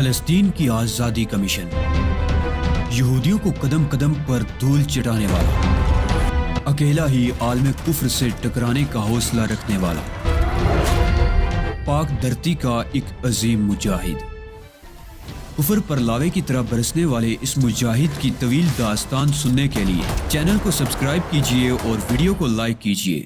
فلسطین کی آزادی کا مشن، یہودیوں کو قدم قدم پر دھول چٹانے والا، اکیلا ہی عالم کفر سے ٹکرانے کا حوصلہ رکھنے والا، پاک دھرتی کا ایک عظیم مجاہد، کفر پر لاوے کی طرح برسنے والے اس مجاہد کی طویل داستان سننے کے لیے چینل کو سبسکرائب کیجئے اور ویڈیو کو لائک کیجئے۔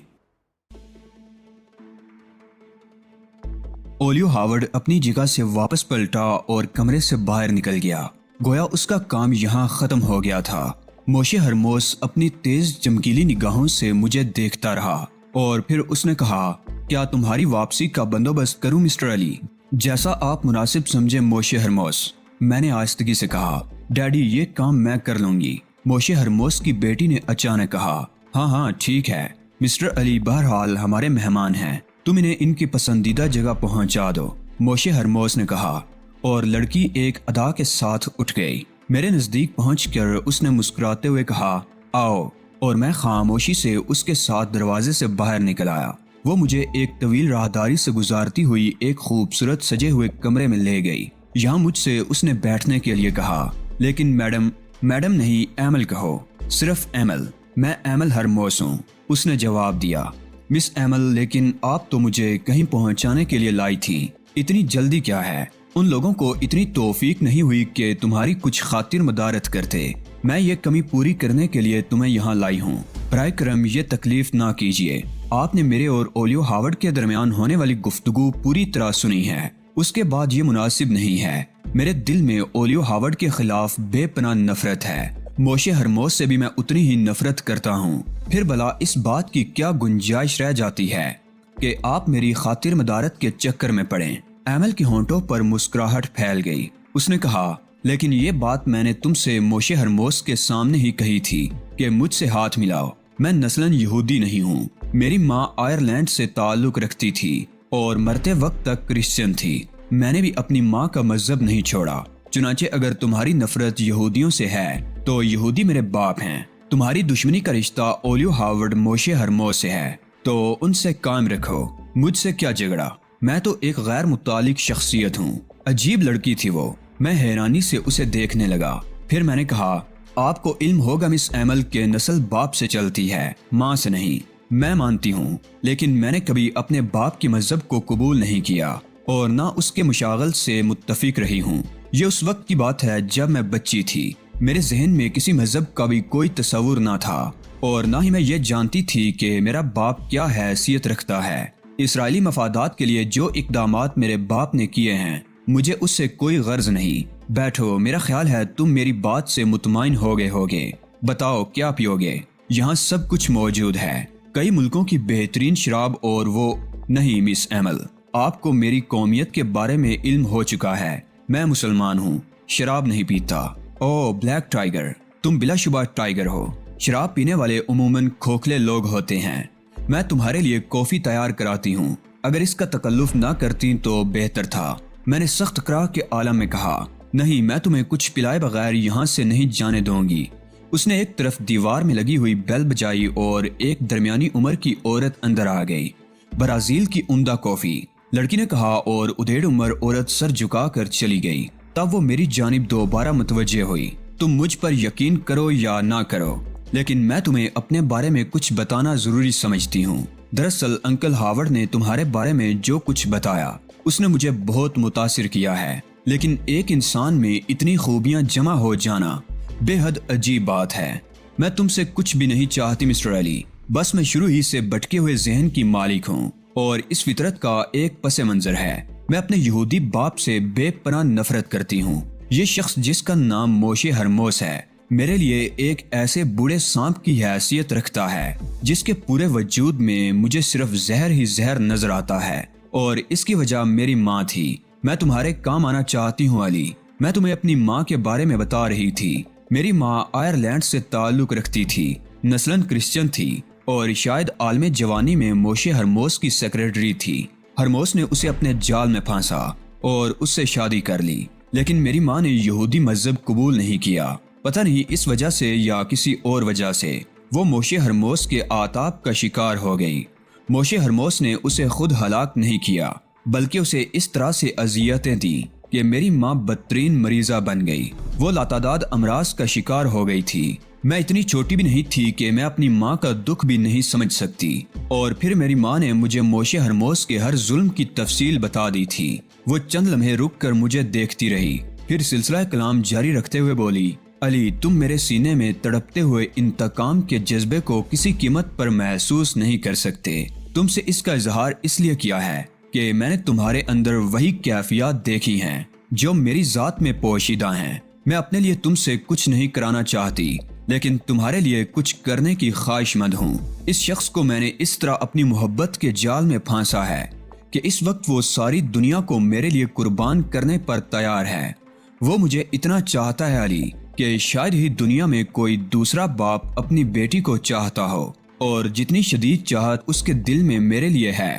اولیو ہاورڈ اپنی جگہ سے واپس پلٹا اور کمرے سے باہر نکل گیا، گویا اس کا کام یہاں ختم ہو گیا تھا۔ موشے ہرموس اپنی تیز چمکیلی نگاہوں سے مجھے دیکھتا رہا اور پھر اس نے کہا، کیا تمہاری واپسی کا بندوبست کروں مسٹر علی؟ جیسا آپ مناسب سمجھے موشے ہرموس، میں نے آہستگی سے کہا۔ ڈیڈی، یہ کام میں کر لوں گی، موشے ہرموس کی بیٹی نے اچانک کہا۔ ہاں ٹھیک ہے مسٹر علی، بہرحال ہمارے مہمان ہیں، تم انہیں ان کی پسندیدہ جگہ پہنچا دو، موشے ہرموس نے کہا، اور لڑکی ایک ادا کے ساتھ اٹھ گئی۔ میرے نزدیک پہنچ کر اس نے مسکراتے ہوئے کہا، آؤ، اور میں خاموشی سے اس کے ساتھ دروازے سے باہر نکل آیا۔ وہ مجھے ایک طویل راہداری سے گزارتی ہوئی ایک خوبصورت سجے ہوئے کمرے میں لے گئی۔ یہاں مجھ سے اس نے بیٹھنے کے لیے کہا، لیکن میڈم نہیں، ایمل کہو، صرف ایمل، میں ایمل ہرموس ہوں، اس نے جواب دیا۔ مس ایمل، لیکن آپ تو مجھے کہیں پہنچانے کے لیے لائی تھی، اتنی جلدی کیا ہے؟ ان لوگوں کو اتنی توفیق نہیں ہوئی کہ تمہاری کچھ خاطر مدارت کرتے، میں یہ کمی پوری کرنے کے لیے تمہیں یہاں لائی ہوں۔ برائے کرم یہ تکلیف نہ کیجیے، آپ نے میرے اور اولیو ہاورڈ کے درمیان ہونے والی گفتگو پوری طرح سنی ہے، اس کے بعد یہ مناسب نہیں ہے۔ میرے دل میں اولیو ہاورڈ کے خلاف بے پناہ نفرت ہے، موشے ہرموس سے بھی میں اتنی ہی نفرت کرتا ہوں، پھر بھلا اس بات کی کیا گنجائش رہ جاتی ہے کہ آپ میری خاطر مدارت کے چکر میں پڑیں؟ ایمل کے ہونٹوں پر مسکراہٹ پھیل گئی، اس نے کہا، لیکن یہ بات میں نے تم سے موشے ہرموس کے سامنے ہی کہی تھی کہ مجھ سے ہاتھ ملاؤ۔ میں نسلاً یہودی نہیں ہوں، میری ماں آئرلینڈ سے تعلق رکھتی تھی اور مرتے وقت تک کرسچن تھی، میں نے بھی اپنی ماں کا مذہب نہیں چھوڑا۔ چنانچہ اگر تمہاری نفرت یہودیوں سے ہے تو یہودی میرے باپ ہیں، تمہاری دشمنی کا رشتہ اولیو ہاورڈ موشے ہرموس سے ہے تو ان سے قائم رکھو، مجھ سے کیا جھگڑا؟ میں تو ایک غیر متعلق شخصیت ہوں۔ عجیب لڑکی تھی وہ، میں حیرانی سے اسے دیکھنے لگا، پھر میں نے کہا، آپ کو علم ہوگا مس ایمل کہ نسل باپ سے چلتی ہے، ماں سے نہیں۔ میں مانتی ہوں، لیکن میں نے کبھی اپنے باپ کی مذہب کو قبول نہیں کیا اور نہ اس کے مشاغل سے متفق رہی ہوں۔ یہ اس وقت کی بات ہے جب میں بچی تھی، میرے ذہن میں کسی مذہب کا بھی کوئی تصور نہ تھا اور نہ ہی میں یہ جانتی تھی کہ میرا باپ کیا حیثیت رکھتا ہے۔ اسرائیلی مفادات کے لیے جو اقدامات میرے باپ نے کیے ہیں، مجھے اس سے کوئی غرض نہیں۔ بیٹھو، میرا خیال ہے تم میری بات سے مطمئن ہوگے۔ بتاؤ کیا پیو گے؟ یہاں سب کچھ موجود ہے، کئی ملکوں کی بہترین شراب اور وہ نہیں مس ایمل، آپ کو میری قومیت کے بارے میں علم ہو چکا ہے، میں مسلمان ہوں، شراب نہیں پیتا۔ او بلیک ٹائیگر، تم بلا شبہ ٹائیگر ہو، شراب پینے والے عموماً کھوکھلے لوگ ہوتے ہیں۔ میں تمہارے لیے کافی تیار کراتی ہوں، اگر اس کا تکلف نہ کرتی تو بہتر تھا، میں نے سخت اکراہ کے عالم میں کہا۔ نہیں، میں تمہیں کچھ پلائے بغیر یہاں سے نہیں جانے دوں گی۔ اس نے ایک طرف دیوار میں لگی ہوئی بیل بجائی اور ایک درمیانی عمر کی عورت اندر آ گئی۔ برازیل کی عمدہ کافی، لڑکی نے کہا، اور ادھیڑ عمر عورت سر جھکا کر چلی گئی۔ تب وہ میری جانب دوبارہ متوجہ ہوئی۔ تم مجھ پر یقین کرو یا نہ کرو، لیکن میں تمہیں اپنے بارے میں کچھ بتانا ضروری سمجھتی ہوں۔ دراصل انکل ہاورڈ نے تمہارے بارے میں جو کچھ بتایا، اس نے مجھے بہت متاثر کیا ہے، لیکن ایک انسان میں اتنی خوبیاں جمع ہو جانا بے حد عجیب بات ہے۔ میں تم سے کچھ بھی نہیں چاہتی مسٹر علی، بس میں شروع ہی سے بھٹکے ہوئے ذہن کی مالک ہوں اور اس فطرت کا ایک پس منظر ہے۔ میں اپنے یہودی باپ سے بے پناہ نفرت کرتی ہوں۔ یہ شخص جس کا نام موشے ہرموس ہے، میرے لیے ایک ایسے بوڑھے سانپ کی حیثیت رکھتا ہے جس کے پورے وجود میں مجھے صرف زہر ہی زہر نظر آتا ہے، اور اس کی وجہ میری ماں تھی۔ میں تمہارے کام آنا چاہتی ہوں علی، میں تمہیں اپنی ماں کے بارے میں بتا رہی تھی۔ میری ماں آئرلینڈ سے تعلق رکھتی تھی، نسلاً کرسچن تھی اور شاید عالم جوانی میں موشے ہرموس کی سیکرٹری تھی۔ ہرموس نے اسے اپنے جال میں پھانسا اور اس سے شادی کر لی، لیکن میری ماں نے یہودی مذہب قبول نہیں کیا، پتہ نہیں اس وجہ سے یا کسی اور وجہ سے وہ موشے ہرموس کے آتاب کا شکار ہو گئی۔ موشے ہرموس نے اسے خود ہلاک نہیں کیا، بلکہ اسے اس طرح سے اذیتیں دیں کہ میری ماں بدترین مریضہ بن گئی۔ وہ لاتعداد امراض کا شکار ہو گئی تھی۔ میں اتنی چھوٹی بھی نہیں تھی کہ میں اپنی ماں کا دکھ بھی نہیں سمجھ سکتی۔ اور پھر میری ماں نے مجھے موشے ہرموس کے ہر ظلم کی تفصیل بتا دی تھی۔ وہ چند لمحے رک کر مجھے دیکھتی رہی، پھر سلسلہ کلام جاری رکھتے ہوئے بولی، علی، تم میرے سینے میں تڑپتے ہوئے انتقام کے جذبے کو کسی قیمت پر محسوس نہیں کر سکتے۔ تم سے اس کا اظہار اس لیے کیا ہے کہ میں نے تمہارے اندر وہی کیفیات دیکھی ہیں جو میری ذات میں پوشیدہ ہیں۔ میں اپنے لیے تم سے کچھ نہیں کرانا چاہتی، لیکن تمہارے لیے کچھ کرنے کی خواہش مند ہوں۔ اس شخص کو میں نے اس طرح اپنی محبت کے جال میں پھانسا ہے کہ اس وقت وہ ساری دنیا کو میرے لیے قربان کرنے پر تیار ہے۔ وہ مجھے اتنا چاہتا ہے علی کہ شاید ہی دنیا میں کوئی دوسرا باپ اپنی بیٹی کو چاہتا ہو، اور جتنی شدید چاہت اس کے دل میں میرے لیے ہے،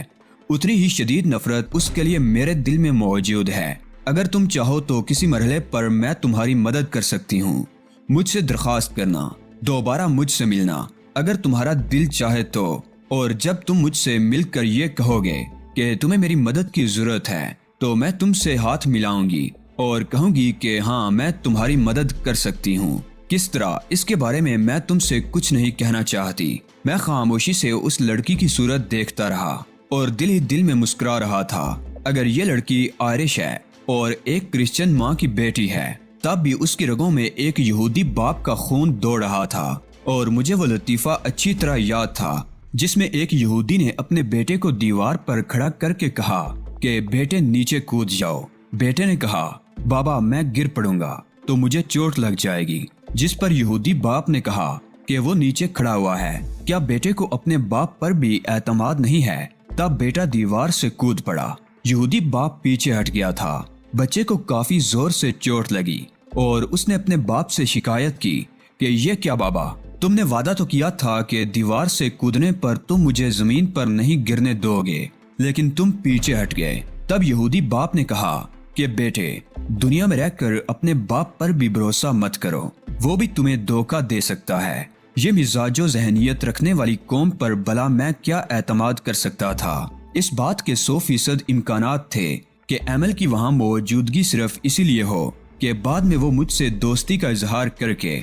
اتنی ہی شدید نفرت اس کے لیے میرے دل میں موجود ہے۔ اگر تم چاہو تو کسی مرحلے پر میں تمہاری مدد کر سکتی ہوں۔ مجھ سے درخواست کرنا، دوبارہ مجھ سے ملنا اگر تمہارا دل چاہے تو، اور جب تم مجھ سے مل کر یہ کہو گے کہ تمہیں میری مدد کی ضرورت ہے تو میں تم سے ہاتھ ملاؤں گی اور کہوں گی کہ ہاں، میں تمہاری مدد کر سکتی ہوں۔ کس طرح، اس کے بارے میں میں تم سے کچھ نہیں کہنا چاہتی۔ میں خاموشی سے اس لڑکی کی صورت دیکھتا رہا اور دل ہی دل میں مسکرا رہا تھا۔ اگر یہ لڑکی آئرش ہے اور ایک کرسچن ماں کی بیٹی ہے، تب بھی اس کی رگوں میں ایک یہودی باپ کا خون دوڑ رہا تھا، اور مجھے وہ لطیفہ اچھی طرح یاد تھا جس میں ایک یہودی نے اپنے بیٹے کو دیوار پر کھڑا کر کے کہا کہ بیٹے نیچے کود جاؤ۔ بیٹے نے کہا، بابا میں گر پڑوں گا تو مجھے چوٹ لگ جائے گی، جس پر یہودی باپ نے کہا کہ وہ نیچے کھڑا ہوا ہے، کیا بیٹے کو اپنے باپ پر بھی اعتماد نہیں ہے؟ تب بیٹا دیوار سے کود پڑا۔ یہودی باپ پیچھے ہٹ گیا تھا۔ بچے کو کافی زور سے چوٹ لگی اور اس نے اپنے باپ سے شکایت کی کہ یہ کیا بابا، تم نے وعدہ تو کیا تھا کہ دیوار سے کودنے پر تم مجھے زمین پر نہیں گرنے دو گے، لیکن تم پیچھے ہٹ گئے۔ تب یہودی باپ نے کہا کہ بیٹے، دنیا میں رہ کر اپنے باپ پر بھی بھروسہ مت کرو، وہ بھی تمہیں دھوکہ دے سکتا ہے۔ یہ مزاج و ذہنیت رکھنے والی قوم پر بھلا میں کیا اعتماد کر سکتا تھا؟ اس بات کے 100% امکانات تھے کہ ایمل کی وہاں موجودگی صرف اسی لیے ہو کہ بعد میں وہ مجھ سے دوستی کا اظہار کر کے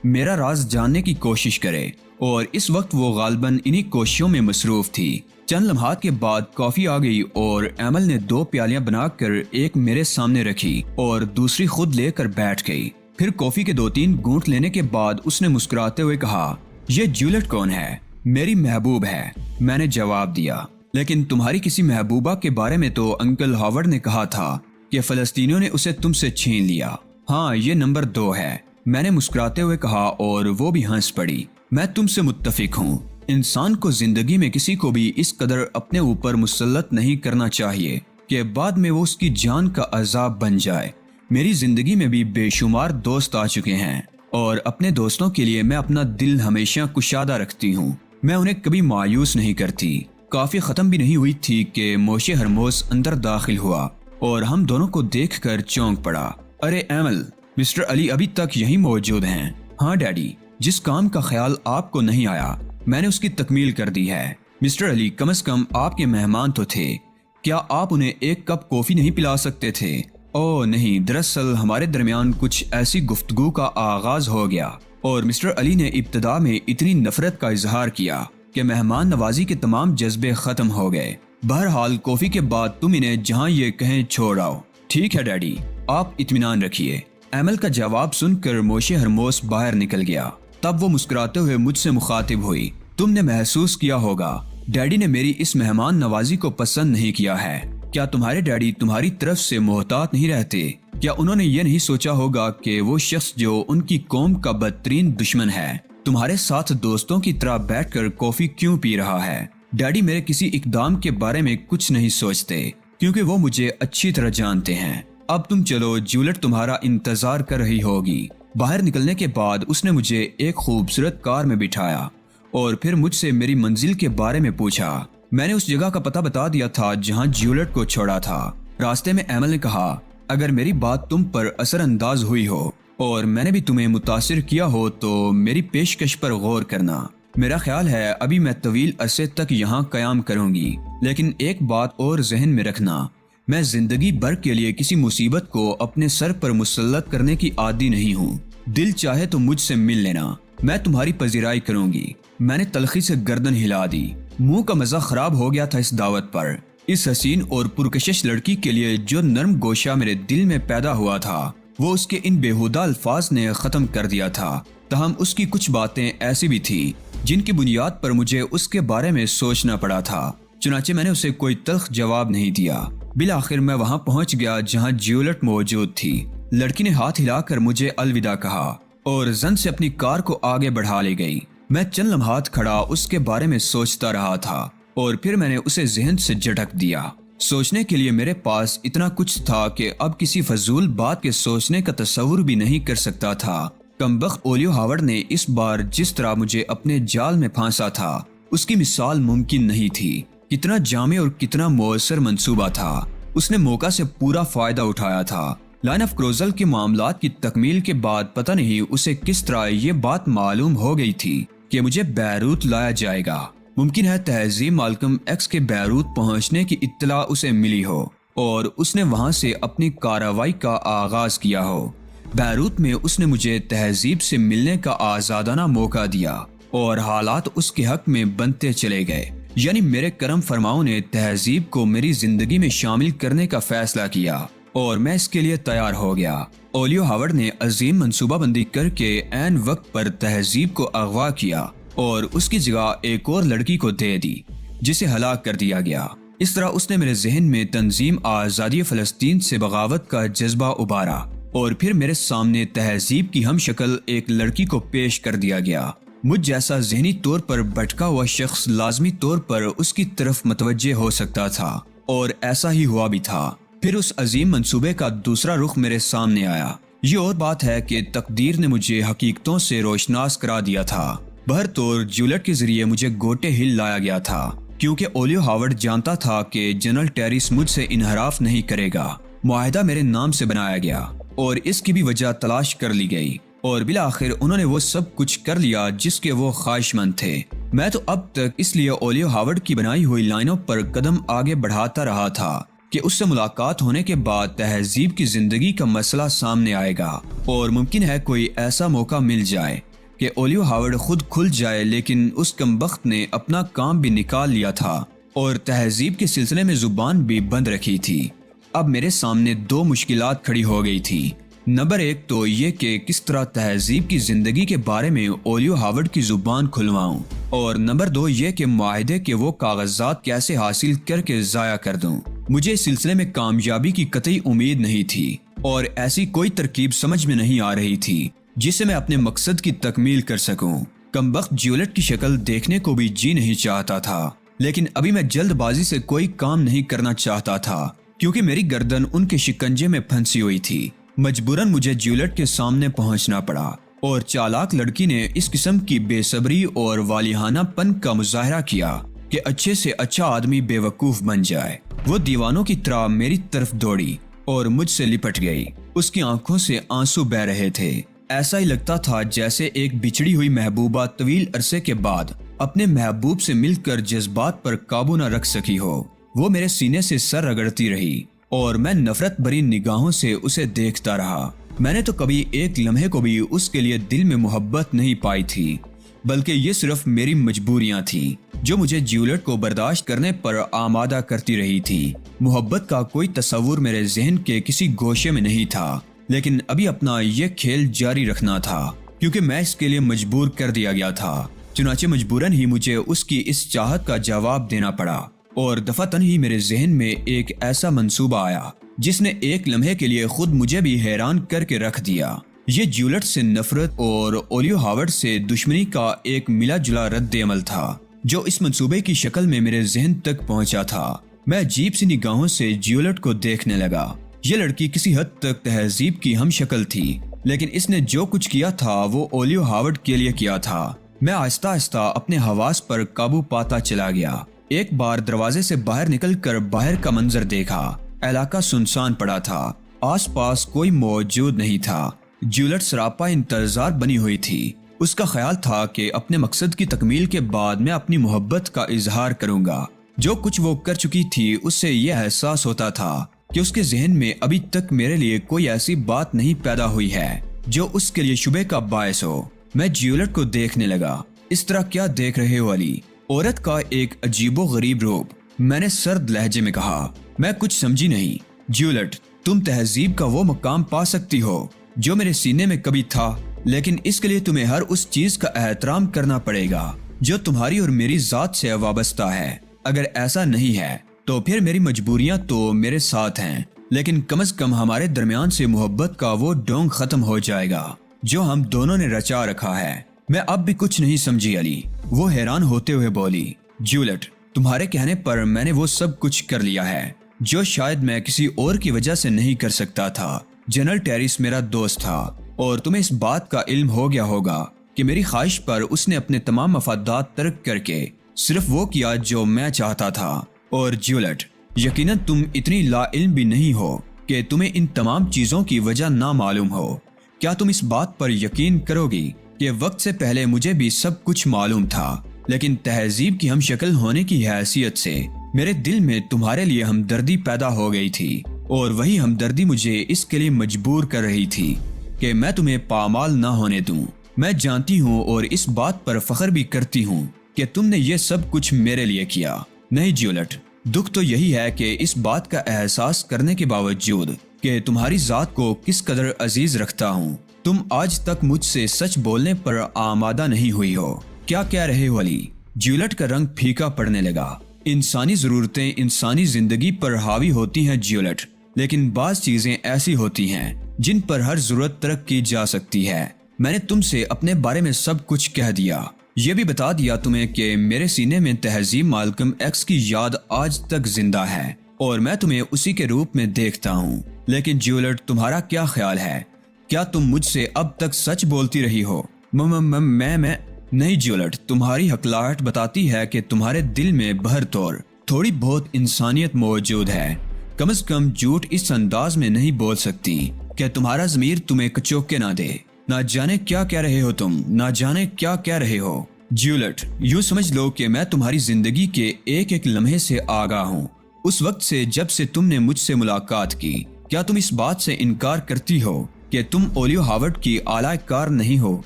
میرا راز جاننے کی کوشش کرے، اور اس وقت وہ غالباً انہی کوششوں میں مصروف تھی۔ چند لمحات کے بعد کافی آ گئی اور ایمل نے 2 پیالیاں بنا کر ایک میرے سامنے رکھی اور دوسری خود لے کر بیٹھ گئی۔ پھر کافی کے 2-3 گھونٹ لینے کے بعد اس نے مسکراتے ہوئے کہا، یہ جولیٹ کون ہے؟ میری محبوب ہے، میں نے جواب دیا۔ لیکن تمہاری کسی محبوبہ کے بارے میں تو انکل ہاورڈ نے کہا تھا کہ فلسطینیوں نے اسے تم سے چھین لیا۔ ہاں، یہ نمبر 2 ہے، میں نے مسکراتے ہوئے کہا، اور وہ بھی ہنس پڑی۔ میں تم سے متفق ہوں۔ انسان کو زندگی میں کسی کو بھی اس قدر اپنے اوپر مسلط نہیں کرنا چاہیے کہ بعد میں وہ اس کی جان کا عذاب بن جائے۔ میری زندگی میں بھی بے شمار دوست آ چکے ہیں، اور اپنے دوستوں کے لیے میں اپنا دل ہمیشہ کشادہ رکھتی ہوں۔ میں انہیں کبھی مایوس نہیں کرتی۔ کافی ختم بھی نہیں ہوئی تھی کہ موشے ہرموس اندر داخل ہوا اور ہم دونوں کو دیکھ کر چونک پڑا۔ ارے ایمل، مسٹر علی ابھی تک یہیں موجود ہیں؟ ہاں ڈیڈی، جس کام کا خیال آپ کو نہیں آیا میں نے اس کی تکمیل کر دی ہے۔ مسٹر علی، کم از کم آپ کے مہمان تو تھے، کیا آپ انہیں ایک کپ کافی نہیں پلا سکتے تھے؟ اوہ نہیں، دراصل ہمارے درمیان کچھ ایسی گفتگو کا آغاز ہو گیا اور مسٹر علی نے ابتدا میں اتنی نفرت کا اظہار کیا کہ مہمان نوازی کے تمام جذبے ختم ہو گئے۔ بہرحال کافی کے بعد تم انہیں جہاں یہ کہیں چھوڑ آؤ۔ ٹھیک ہے ڈیڈی، آپ اطمینان رکھیے۔ ایمل کا جواب سن کر موشے ہرموس باہر نکل گیا۔ تب وہ مسکراتے ہوئے مجھ سے مخاطب ہوئی، تم نے محسوس کیا ہوگا ڈیڈی نے میری اس مہمان نوازی کو پسند نہیں کیا ہے۔ کیا تمہارے ڈیڈی تمہاری طرف سے محتاط نہیں رہتے؟ کیا انہوں نے یہ نہیں سوچا ہوگا کہ وہ شخص جو ان کی قوم کا بدترین دشمن ہے تمہارے ساتھ دوستوں کی طرح بیٹھ کر کافی کیوں پی رہا ہے؟ ڈیڈی میرے کسی اقدام کے بارے میں کچھ نہیں سوچتے کیونکہ وہ مجھے اچھی طرح جانتے ہیں۔ اب تم چلو، جولیٹ تمہارا انتظار کر رہی ہوگی۔ باہر نکلنے کے بعد اس نے مجھے ایک خوبصورت کار میں بٹھایا اور پھر مجھ سے میری منزل کے بارے میں پوچھا۔ میں نے اس جگہ کا پتہ بتا دیا تھا جہاں جولیٹ کو چھوڑا تھا۔ راستے میں ایمل نے کہا، اگر میری بات تم پر اثر انداز ہوئی ہو اور میں نے بھی تمہیں متاثر کیا ہو تو میری پیشکش پر غور کرنا۔ میرا خیال ہے ابھی میں طویل عرصے تک یہاں قیام کروں گی، لیکن ایک بات اور ذہن میں رکھنا میں زندگی بھر کے لیے کسی مصیبت کو اپنے سر پر مسلط کرنے کی عادی نہیں ہوں۔ دل چاہے تو مجھ سے مل لینا، میں تمہاری پذیرائی کروں گی۔ میں نے تلخی سے گردن ہلا دی۔ منہ کا مزہ خراب ہو گیا تھا اس دعوت پر۔ اس حسین اور پرکشش لڑکی کے لیے جو نرم گوشہ میرے دل میں پیدا ہوا تھا وہ اس کے ان بیہودہ الفاظ نے ختم کر دیا تھا۔ تاہم اس کی کچھ باتیں ایسی بھی تھی جن کی بنیاد پر مجھے اس کے بارے میں سوچنا پڑا تھا۔ چنانچہ میں نے اسے کوئی تلخ جواب نہیں دیا۔ بالآخر میں وہاں پہنچ گیا جہاں جیولٹ موجود تھی۔ لڑکی نے ہاتھ ہلا کر مجھے الوداع کہا اور زن سے اپنی کار کو آگے بڑھا لے گئی۔ میں چند لمحات کھڑا اس کے بارے میں سوچتا رہا تھا اور پھر میں نے اسے ذہن سے جھٹک دیا۔ سوچنے کے لیے میرے پاس اتنا کچھ تھا کہ اب کسی فضول بات کے سوچنے کا تصور بھی نہیں کر سکتا تھا۔ کمبخت اولیو ہاورڈ نے اس بار جس طرح مجھے اپنے جال میں پھانسا تھا اس کی مثال ممکن نہیں تھی۔ کتنا جامع اور کتنا مؤثر منصوبہ تھا۔ اس نے موقع سے پورا فائدہ اٹھایا تھا۔ لائن آف کروزل کے معاملات کی تکمیل کے بعد پتہ نہیں اسے کس طرح یہ بات معلوم ہو گئی تھی کہ مجھے بیروت لایا جائے گا۔ ممکن ہے تہذیب مالکم ایکس کے بیروت پہنچنے کی اطلاع اسے ملی ہو اور اس نے وہاں سے اپنی کارروائی کا آغاز کیا ہو۔ بیروت میں اس نے مجھے تہذیب سے ملنے کا آزادانہ موقع دیا اور حالات اس کے حق میں بنتے چلے گئے۔ یعنی میرے کرم فرماؤں نے تہذیب کو میری زندگی میں شامل کرنے کا فیصلہ کیا اور میں اس کے لیے تیار ہو گیا۔ اولیو ہاورڈ نے عظیم منصوبہ بندی کر کے عین وقت پر تہذیب کو اغوا کیا اور اس کی جگہ ایک اور لڑکی کو دے دی جسے ہلاک کر دیا گیا۔ اس طرح اس نے میرے ذہن میں تنظیم آزادی فلسطین سے بغاوت کا جذبہ ابھارا اور پھر میرے سامنے تہذیب کی ہم شکل ایک لڑکی کو پیش کر دیا گیا۔ مجھ جیسا ذہنی طور پر بھٹکا ہوا شخص لازمی طور پر اس کی طرف متوجہ ہو سکتا تھا اور ایسا ہی ہوا بھی تھا۔ پھر اس عظیم منصوبے کا دوسرا رخ میرے سامنے آیا۔ یہ اور بات ہے کہ تقدیر نے مجھے حقیقتوں سے روشناس کرا دیا تھا۔ بہرطور جیولٹ کے ذریعے مجھے گوٹے ہل لایا گیا تھا کیونکہ اولیو ہاورڈ جانتا تھا کہ جنرل ٹیریس مجھ سے انحراف نہیں کرے گا۔ معاہدہ میرے نام سے بنایا گیا اور اس کی بھی وجہ تلاش کر لی گئی اور بالآخر انہوں نے وہ سب کچھ کر لیا جس کے وہ خواہش مند تھے۔ میں تو اب تک اس لیے اولیو ہاورڈ کی بنائی ہوئی لائنوں پر قدم آگے بڑھاتا رہا تھا کہ اس سے ملاقات ہونے کے بعد تہذیب کی زندگی کا مسئلہ سامنے آئے گا اور ممکن ہے کوئی ایسا موقع مل جائے کہ اولیو ہاورڈ خود کھل جائے، لیکن اس کمبخت نے اپنا کام بھی نکال لیا تھا اور تہذیب کے سلسلے میں زبان بھی بند رکھی تھی۔ اب میرے سامنے دو مشکلات کھڑی ہو گئی تھی۔ نمبر ایک تو یہ کہ کس طرح تہذیب کی زندگی کے بارے میں اولیو ہاورڈ کی زبان کھلواؤں، اور نمبر دو یہ کہ معاہدے کے وہ کاغذات کیسے حاصل کر کے ضائع کر دوں۔ مجھے اس سلسلے میں کامیابی کی قطعی امید نہیں تھی اور ایسی کوئی ترکیب سمجھ میں نہیں آ رہی تھی جسے میں اپنے مقصد کی تکمیل کر سکوں۔ کمبخت جیولٹ کی شکل دیکھنے کو بھی جی نہیں چاہتا تھا، لیکن ابھی میں جلد بازی سے کوئی کام نہیں کرنا چاہتا تھا کیونکہ میری گردن ان کے شکنجے میں پھنسی ہوئی تھی۔ مجبوراً مجھے جیولٹ کے سامنے پہنچنا پڑا اور چالاک لڑکی نے اس قسم کی بے صبری اور والیہانہ پن کا مظاہرہ کیا کہ اچھے سے اچھا آدمی بے وقوف بن جائے۔ وہ دیوانوں کی طرح میری طرف دوڑی اور مجھ سے لپٹ گئی۔ اس کی آنکھوں سے آنسو بہہ رہے تھے۔ ایسا ہی لگتا تھا جیسے ایک بچھڑی ہوئی محبوبہ طویل عرصے کے بعد اپنے محبوب سے مل کر جذبات پر قابو نہ رکھ سکی ہو۔ وہ میرے سینے سے سر رگڑتی رہی اور میں نفرت بھری نگاہوں سے اسے دیکھتا رہا۔ میں نے تو کبھی ایک لمحے کو بھی اس کے لیے دل میں محبت نہیں پائی تھی، بلکہ یہ صرف میری مجبوریاں تھیں جو مجھے جیولٹ کو برداشت کرنے پر آمادہ کرتی رہی تھی۔ محبت کا کوئی تصور میرے ذہن کے کسی گوشے میں نہیں تھا، لیکن ابھی اپنا یہ کھیل جاری رکھنا تھا کیونکہ میں اس کے لیے مجبور کر دیا گیا تھا۔ چنانچہ مجبوراً ہی مجھے اس کی اس چاہت کا جواب دینا پڑا اور دفعتاً ہی میرے ذہن میں ایک ایسا منصوبہ آیا جس نے ایک لمحے کے لیے خود مجھے بھی حیران کر کے رکھ دیا۔ یہ جیولٹ سے نفرت اور اولیو ہاورڈ سے دشمنی کا ایک ملا جلا رد عمل تھا جو اس منصوبے کی شکل میں میرے ذہن تک پہنچا تھا۔ میں عجیب سی نگاہوں سے جیولٹ کو دیکھنے لگا۔ یہ لڑکی کسی حد تک تہذیب کی ہم شکل تھی، لیکن اس نے جو کچھ کیا تھا وہ اولیو ہاورڈ کے لیے کیا تھا۔ میں آہستہ آہستہ اپنے حواس پر قابو پاتا چلا گیا۔ ایک بار دروازے سے باہر نکل کر باہر کا منظر دیکھا۔ علاقہ سنسان پڑا تھا، آس پاس کوئی موجود نہیں تھا۔ جیولٹ سراپا انتظار بنی ہوئی تھی۔ اس کا خیال تھا کہ اپنے مقصد کی تکمیل کے بعد میں اپنی محبت کا اظہار کروں گا۔ جو کچھ وہ کر چکی تھی اس سے یہ احساس ہوتا تھا کہ اس کے ذہن میں ابھی تک میرے لیے کوئی ایسی بات نہیں پیدا ہوئی ہے جو اس کے لیے شبہ کا باعث ہو۔ میں جیولٹ کو دیکھنے لگا۔ اس طرح کیا دیکھ رہے ہو علی؟ عورت کا ایک عجیب و غریب روپ۔ میں نے سرد لہجے میں کہا۔ میں کچھ سمجھی نہیں۔ جیولٹ، تم تہذیب کا وہ مقام پا سکتی ہو جو میرے سینے میں کبھی تھا، لیکن اس کے لیے تمہیں ہر اس چیز کا احترام کرنا پڑے گا جو تمہاری اور میری ذات سے وابستہ ہے۔ اگر ایسا نہیں ہے تو پھر میری مجبوریاں تو میرے ساتھ ہیں، لیکن کم از کم ہمارے درمیان سے محبت کا وہ ڈونگ ختم ہو جائے گا جو ہم دونوں نے رچا رکھا ہے۔ میں اب بھی کچھ نہیں سمجھی علی، وہ حیران ہوتے ہوئے بولی۔ جیولٹ، تمہارے کہنے پر میں نے وہ سب کچھ کر لیا ہے جو شاید میں کسی اور کی وجہ سے نہیں کر سکتا تھا۔ جنرل ٹیریس میرا دوست تھا اور تمہیں اس بات کا علم ہو گیا ہوگا کہ میری خواہش پر اس نے اپنے تمام مفادات ترک کر کے صرف وہ کیا جو میں چاہتا تھا۔ اور جیولٹ، یقیناً تم اتنی لا علم بھی نہیں ہو کہ تمہیں ان تمام چیزوں کی وجہ نہ معلوم ہو۔ کیا تم اس بات پر یقین کرو گی کہ وقت سے پہلے مجھے بھی سب کچھ معلوم تھا، لیکن تہذیب کی ہم شکل ہونے کی حیثیت سے میرے دل میں تمہارے لیے ہمدردی پیدا ہو گئی تھی، اور وہی ہمدردی مجھے اس کے لیے مجبور کر رہی تھی کہ میں تمہیں پامال نہ ہونے دوں۔ میں جانتی ہوں اور اس بات پر فخر بھی کرتی ہوں کہ تم نے یہ سب کچھ میرے لیے کیا۔ نہیں جیولٹ، دکھ تو یہی ہے کہ اس بات کا احساس کرنے کے باوجود کہ تمہاری ذات کو کس قدر عزیز رکھتا ہوں، تم آج تک مجھ سے سچ بولنے پر آمادہ نہیں ہوئی ہو۔ کیا کہہ رہے ہو علی؟ جیولٹ کا رنگ پھیکا پڑنے لگا۔ انسانی ضرورتیں انسانی زندگی پر حاوی ہوتی ہیں جیولٹ، لیکن بعض چیزیں ایسی ہوتی ہیں جن پر ہر ضرورت ترک کی جا سکتی ہے۔ میں نے تم سے اپنے بارے میں سب کچھ کہہ دیا، یہ بھی بتا دیا تمہیں کہ میرے سینے میں تہذیب مالکم ایکس کی یاد آج تک زندہ ہے اور میں تمہیں اسی کے روپ میں دیکھتا ہوں۔ لیکن جیولٹ، تمہارا کیا خیال ہے؟ کیا تم مجھ سے اب تک سچ بولتی رہی ہو؟ میں نہیں جیولٹ، تمہاری حقلاہٹ بتاتی ہے کہ تمہارے دل میں بہر طور تھوڑی بہت انسانیت موجود ہے۔ کم از کم جھوٹ اس انداز میں نہیں بول سکتی کہ تمہارا ضمیر تمہیں کچوکے نہ دے۔ نہ جانے کیا کہہ رہے ہو تم، نہ جانے کیا کہہ رہے ہو۔ جیولٹ، یوں سمجھ لو کہ میں تمہاری زندگی کے ایک ایک لمحے سے آگاہ ہوں، اس وقت سے جب سے تم نے مجھ سے ملاقات کی۔ کیا تم اس بات سے انکار کرتی ہو کہ تم اولیو ہاورڈ کی اعلی کار نہیں ہو؟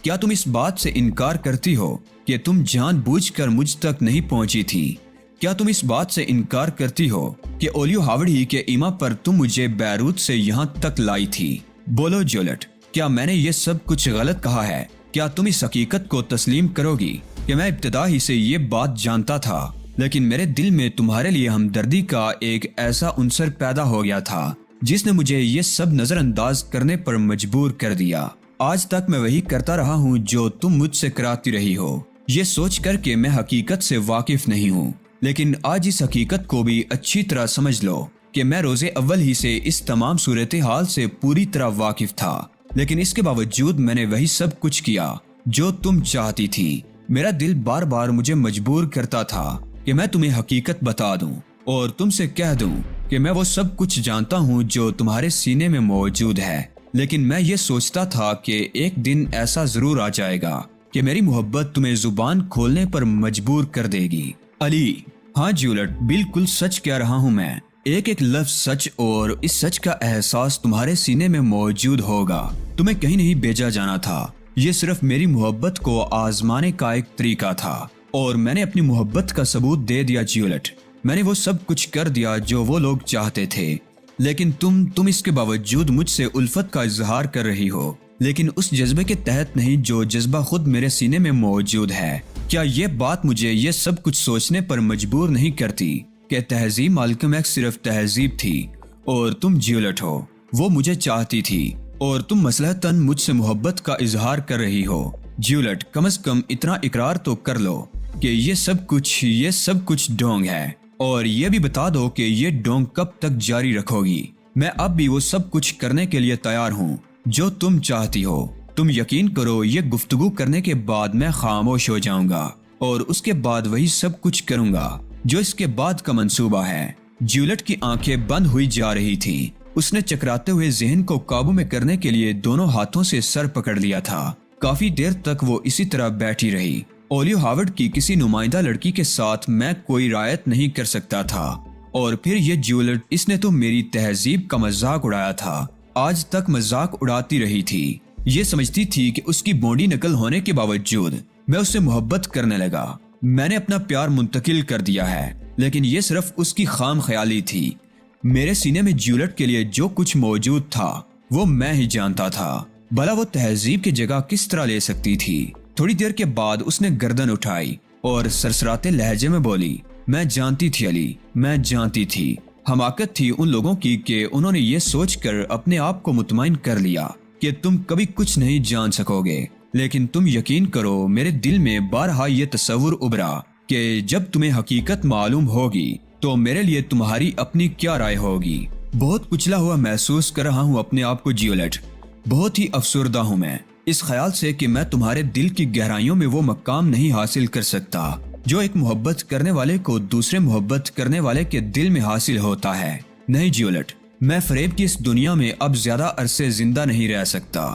کیا تم اس بات سے انکار کرتی ہو کہ تم جان بوجھ کر مجھ تک نہیں پہنچی تھی؟ کیا تم اس بات سے انکار کرتی ہو کہ اولیو ہاورڈ ہی کے ایما پر تم مجھے بیروت سے یہاں تک لائی تھی؟ بولو جیولٹ، کیا میں نے یہ سب کچھ غلط کہا ہے؟ کیا تم اس حقیقت کو تسلیم کرو گی کہ میں ابتدا ہی سے یہ بات جانتا تھا، لیکن میرے دل میں تمہارے لیے ہمدردی کا ایک ایسا عنصر پیدا ہو گیا تھا جس نے مجھے یہ سب نظر انداز کرنے پر مجبور کر دیا۔ آج تک میں وہی کرتا رہا ہوں جو تم مجھ سے کراتی رہی ہو، یہ سوچ کر کہ میں حقیقت سے واقف نہیں ہوں، لیکن آج اس حقیقت کو بھی اچھی طرح سمجھ لو کہ میں روز اول ہی سے اس تمام صورتحال سے پوری طرح واقف تھا، لیکن اس کے باوجود میں نے وہی سب کچھ کیا جو تم چاہتی تھی۔ میرا دل بار بار مجھے مجبور کرتا تھا کہ میں تمہیں حقیقت بتا دوں اور تم سے کہہ دوں کہ میں وہ سب کچھ جانتا ہوں جو تمہارے سینے میں موجود ہے، لیکن میں یہ سوچتا تھا کہ ایک دن ایسا ضرور آ جائے گا کہ میری محبت تمہیں زبان کھولنے پر مجبور کر دے گی۔ علی، ہاں جیولٹ، بالکل سچ کہہ رہا ہوں میں، ایک ایک لفظ سچ، اور اس سچ کا احساس تمہارے سینے میں موجود ہوگا۔ تمہیں کہیں نہیں بھیجا جانا تھا، یہ صرف میری محبت کو آزمانے کا ایک طریقہ تھا، اور میں نے اپنی محبت کا ثبوت دے دیا جیولٹ۔ میں نے وہ سب کچھ کر دیا جو وہ لوگ چاہتے تھے، لیکن تم اس کے باوجود مجھ سے الفت کا اظہار کر رہی ہو، لیکن اس جذبے کے تحت نہیں جو جذبہ خود میرے سینے میں موجود ہے۔ کیا یہ بات مجھے یہ سب کچھ سوچنے پر مجبور نہیں کرتی کہ تہذیب مالکم ایکس صرف تہذیب تھی اور تم جیولٹ ہو؟ وہ مجھے چاہتی تھی اور تم مصلحتاً مجھ سے محبت کا اظہار کر رہی ہو۔ جیولٹ، کم از کم اتنا اقرار تو کر لو کہ یہ سب کچھ ڈھونگ ہے، اور یہ بھی بتا دو کہ یہ ڈھونگ کب تک جاری رکھو گی۔ میں اب بھی وہ سب کچھ کرنے کے لیے تیار ہوں جو تم چاہتی ہو۔ تم یقین کرو، یہ گفتگو کرنے کے بعد میں خاموش ہو جاؤں گا اور اس کے بعد وہی سب کچھ کروں گا جو اس کے بعد کا منصوبہ ہے۔ جیولٹ کی آنکھیں بند ہوئی جا رہی تھی، اس نے چکراتے ہوئے ذہن کو قابو میں کرنے کے لیے دونوں ہاتھوں سے سر پکڑ لیا تھا۔ کافی دیر تک وہ اسی طرح بیٹھی رہی۔ اولیو ہاورڈ کی کسی نمائندہ لڑکی کے ساتھ میں کوئی رعایت نہیں کر سکتا تھا، اور پھر یہ جیولٹ، اس نے تو میری تہذیب کا مذاق اڑایا تھا، آج تک مذاق اڑاتی رہی تھی۔ یہ سمجھتی تھی کہ اس کی بونڈی نقل ہونے کے باوجود میں اس سے محبت کرنے لگا۔ میں نے اپنا پیار منتقل کر دیا ہے، لیکن یہ صرف اس کی خام خیالی تھی۔ میرے سینے میں جیولٹ کے لیے جو کچھ موجود تھا وہ میں ہی جانتا تھا۔ بھلا وہ تہذیب کی جگہ کس طرح لے سکتی تھی؟ تھوڑی دیر کے بعد اس نے گردن اٹھائی اور سرسراتے لہجے میں بولی، میں جانتی تھی علی، میں جانتی تھی۔ حماقت تھی ان لوگوں کی کہ انہوں نے یہ سوچ کر اپنے آپ کو مطمئن کر لیا کہ تم کبھی کچھ نہیں جان سکو گے، لیکن تم یقین کرو میرے دل میں بارہا یہ تصور ابھرا کہ جب تمہیں حقیقت معلوم ہوگی تو میرے لیے تمہاری اپنی کیا رائے ہوگی۔ بہت کچلا ہوا محسوس کر رہا ہوں اپنے آپ کو جیولٹ، بہت ہی افسردہ ہوں میں اس خیال سے کہ میں تمہارے دل کی گہرائیوں میں وہ مقام نہیں حاصل کر سکتا جو ایک محبت کرنے والے کو دوسرے محبت کرنے والے کے دل میں حاصل ہوتا ہے۔ نہیں جیولٹ، میں فریب کی اس دنیا میں اب زیادہ عرصے زندہ نہیں رہ سکتا۔